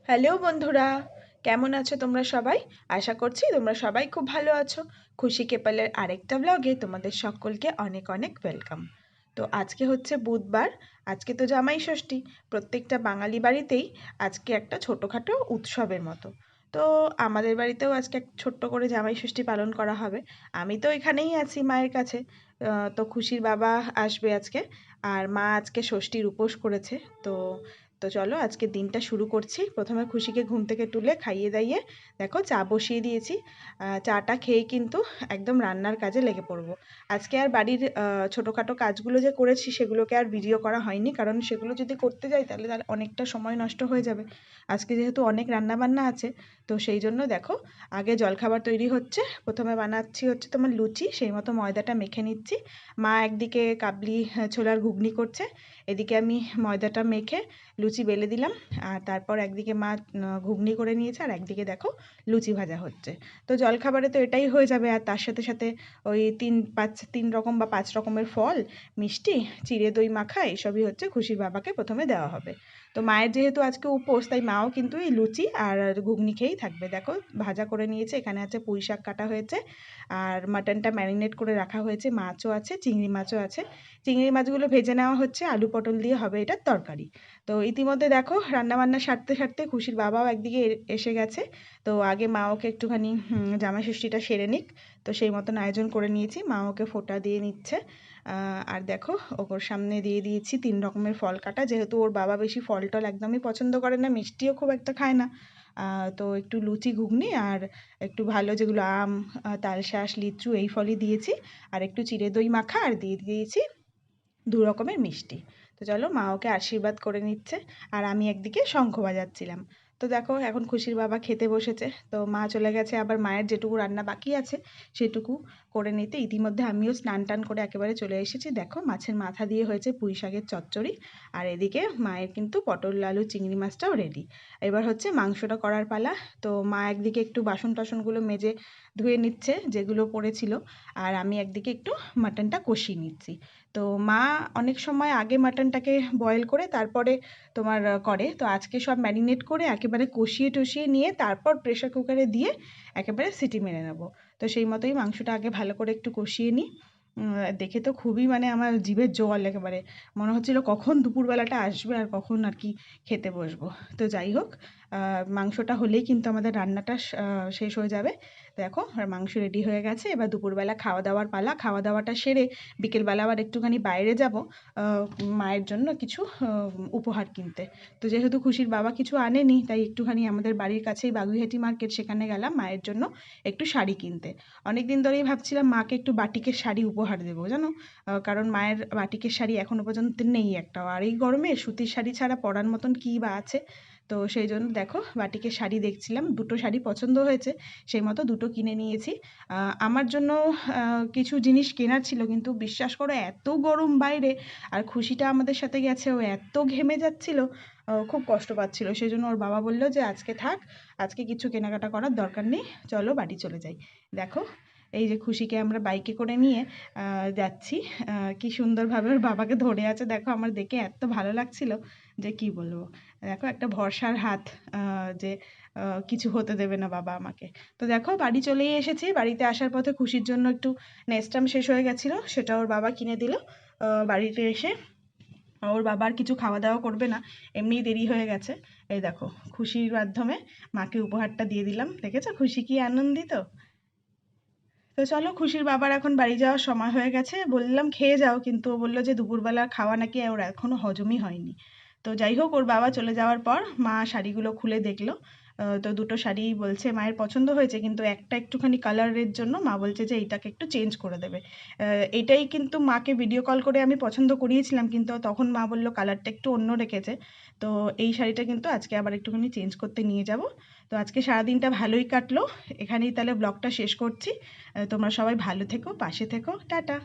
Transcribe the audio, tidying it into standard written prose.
Hello বন্ধুরা, কেমন আছো তোমরা সবাই? আশা করছি তোমরা সবাই খুব ভালো আছো। খুশি কেপালের আরেকটা ব্লগে তোমাদের সকলকে অনেক অনেক ওয়েলকাম। তো আজকে হচ্ছে বুধবার, আজকে তো জামাই ষষ্ঠী। প্রত্যেকটা বাঙালি বাড়িতেই আজকে একটা ছোটোখাটো উৎসবের মতো। তো আমাদের বাড়িতেও আজকে এক ছোট্ট করে জামাই ষষ্ঠী পালন করা হবে। আমি তো এখানেই আছি মায়ের কাছে। তো খুশির বাবা আসবে আজকে, আর মা আজকে ষষ্ঠীর উপোস করেছে। তো তো চলো আজকে দিনটা শুরু করছি। প্রথমে খুশিকে ঘুম থেকে তুলে খাইয়ে দাইয়ে দেখো চা বসিয়ে দিয়েছি। চাটা খেয়ে কিন্তু একদম রান্নার কাজে লেগে পড়বো। আজকে আর বাড়ির ছোটোখাটো কাজগুলো যে করেছি সেগুলোকে আর ভিডিও করা হয়নি, কারণ সেগুলো যদি করতে যাই তাহলে অনেকটা সময় নষ্ট হয়ে যাবে। আজকে যেহেতু অনেক রান্নাবান্না আছে, তো সেই জন্য দেখো আগে জলখাবার তৈরি হচ্ছে। প্রথমে বানাচ্ছি হচ্ছে তোমার লুচি, সেই মতো ময়দাটা মেখে নিচ্ছি। মা একদিকে কাবলি ছোলার ঘুগনি করছে, এদিকে আমি ময়দাটা মেখে লুচি বেলে দিলাম। আর তারপর একদিকে মা ঘুগনি করে নিয়েছে, আর একদিকে দেখো লুচি ভাজা হচ্ছে। তো জলখাবারে তো এটাই হয়ে যাবে, আর তার সাথে সাথে ওই তিন রকম বা 5 রকমের ফল, মিষ্টি, চিড়ে দই মাখা এসবই হচ্ছে খুশির বাবাকে প্রথমে দেওয়া হবে। তো মায়ের যেহেতু আজকে উপোস, তাই মাও কিন্তু এই লুচি আর ঘুগনি খেয়েই থাকবে। দেখো ভাজা করে নিয়েছে, এখানে আছে পুঁই শাক কাটা হয়েছে, আর মাটনটা ম্যারিনেট করে রাখা হয়েছে, মাছও আছে, চিংড়ি মাছও আছে। চিংড়ি মাছগুলো ভেজে নেওয়া হচ্ছে, আলু পটল দিয়ে হবে এটার তরকারি। তো ইতিমধ্যে দেখো রান্নাবান্না সারতে সারতে খুশির বাবাও একদিকে এসে গেছে। তো আগে মা ওকে একটুখানি জামাই ষষ্ঠীটা সেরে নিক, তো সেই মতন আয়োজন করে নিয়েছি। মা ওকে ফোঁটা দিয়ে নিচ্ছে। আর দেখো ওর সামনে দিয়ে দিয়েছি 3 রকমের ফল কাটা, যেহেতু ওর বাবা বেশি ফল টল একদমই পছন্দ করে না, মিষ্টিও খুব একটা খায় না। তো একটু লুচি ঘুগনি আর একটু ভালো যেগুলো আম, তালশাঁস, লিচু এই ফলই দিয়েছি। আর একটু চিড়ে দই মাখা, আর দিয়ে দিয়েছি 2 রকমের মিষ্টি। তো চলো মা ওকে আশীর্বাদ করে নিচ্ছে, আর আমি একদিকে শঙ্খ বাজাচ্ছিলাম। তো দেখো এখন খুশির বাবা খেতে বসেছে, তো মা চলে গেছে আবার মায়ের যেটুকু রান্না বাকি আছে সেটুকু করে নিতে। ইতিমধ্যে আমিও স্নান টান করে একেবারে চলে এসেছি। দেখো মাছের মাথা দিয়ে হয়েছে পুঁই শাকের চচ্চড়ি, আর এদিকে মায়ের কিন্তু পটল আলু চিংড়ি মাছটাও রেডি। এবার হচ্ছে মাংসটা করার পালা। তো মা একদিকে একটু বাসন টাসনগুলো মেজে ধুয়ে নিচ্ছে যেগুলো পড়েছিল, আর আমি একদিকে একটু মাটনটা কষিয়ে নিচ্ছি। তো মা অনেক সময় আগে মাটনটাকে বয়েল করে তারপরে তোমার করে, তো আজকে সব ম্যারিনেট করে একেবারে কষিয়ে টষিয়ে নিয়ে তারপর প্রেশার কুকারে দিয়ে একেবারে সিটি মেরে নেবো। তো সেই মতোই মাংসটা আগে ভালো করে একটু কষিয়ে নিই। দেখে তো খুবই মানে আমার জিভের জল একেবারে, মনে হচ্ছিল কখন দুপুরবেলাটা আসবে আর কখন আর কি খেতে বসবো। তো যাই হোক, মাংসটা হলেই কিন্তু আমাদের রান্নাটা শেষ হয়ে যাবে। দেখো আর মাংস রেডি হয়ে গেছে, এবার দুপুরবেলা খাওয়া দাওয়ার পালা। খাওয়া দাওয়াটা সেরে বিকেলবেলা আবার একটুখানি বাইরে যাব মায়ের জন্য কিছু উপহার কিনতে। তো যেহেতু খুশির বাবা কিছু আনেনি, তাই একটুখানি আমাদের বাড়ির কাছেই বাগুইহাটি মার্কেট, সেখানে গেলাম মায়ের জন্য একটু শাড়ি কিনতে। অনেক দিন ধরেই ভাবছিলাম মাকে একটু বাটিকের শাড়ি উপহার দেবো, জানো। কারণ মায়ের বাটিকের শাড়ি এখনো পর্যন্ত নেই একটাও, আর এই গরমে সুতির শাড়ি ছাড়া পরার মতন কী বা আছে। তো সেই জন্য দেখো বাটিকের শাড়ি দেখছিলাম, দুটো শাড়ি পছন্দ হয়েছে, সেই মতো দুটো কিনে নিয়েছি। আমার জন্য কিছু জিনিস কেনার ছিল, কিন্তু বিশ্বাস করো এত গরম বাইরে, আর খুশিটা আমাদের সাথে গেছে, ও এত ঘেমে যাচ্ছিল, খুব কষ্ট পাচ্ছিল। সেই জন্য ওর বাবা বলল যে আজকে থাক, আজকে কিছু কেনাকাটা করার দরকার নেই, চলো বাড়ি চলে যাই। দেখো এই যে খুশিকে আমরা বাইকে করে নিয়ে যাচ্ছি, কি সুন্দরভাবে ওর বাবাকে ধরে আছে, দেখো আমার দেখে এত ভালো লাগছিল যে কি বলবো। দেখো একটা ভরসার হাত, যে কিছু হতে দেবে না বাবা আমাকে। তো দেখো বাড়ি চলেই এসেছি। বাড়িতে আসার পথে খুশির জন্য একটু নেস্টাম শেষ হয়ে গেছিলো, সেটা ওর বাবা কিনে দিল। বাড়িতে এসে ওর বাবা আর কিছু খাওয়া দাওয়া করবে না, এমনিই দেরি হয়ে গেছে। এই দেখো খুশির মাধ্যমে মাকে উপহারটা দিয়ে দিলাম, দেখেছো খুশি কি আনন্দিত। তো চলো খুশির বাবার এখন বাড়ি যাওয়ার সময় হয়ে গেছে, বললাম খেয়ে যাও, কিন্তু ও বললো যে দুপুরবেলা খাওয়া নাকি ওর এখনো হজমই হয়নি। তো যাই হোক ওর বাবা চলে যাওয়ার পর মা শাড়িগুলো খুলে দেখলো। তো দুটো শাড়ি বলছে মায়ের পছন্দ হয়েছে, কিন্তু একটা একটুখানি কালারের জন্য মা বলছে যে এইটাকে একটু চেঞ্জ করে দেবে। এটাই কিন্তু মাকে ভিডিও কল করে আমি পছন্দ করিয়েছিলাম, কিন্তু তখন মা বললো কালারটা একটু অন্য রেখেছে। তো এই শাড়িটা কিন্তু আজকে আবার একটুখানি চেঞ্জ করতে নিয়ে যাব। তো আজকে সারাদিনটা ভালোই কাটলো। এখানেই তাহলে ব্লগটা শেষ করছি। তোমরা সবাই ভালো থেকো, পাশে থেকো, টাটা।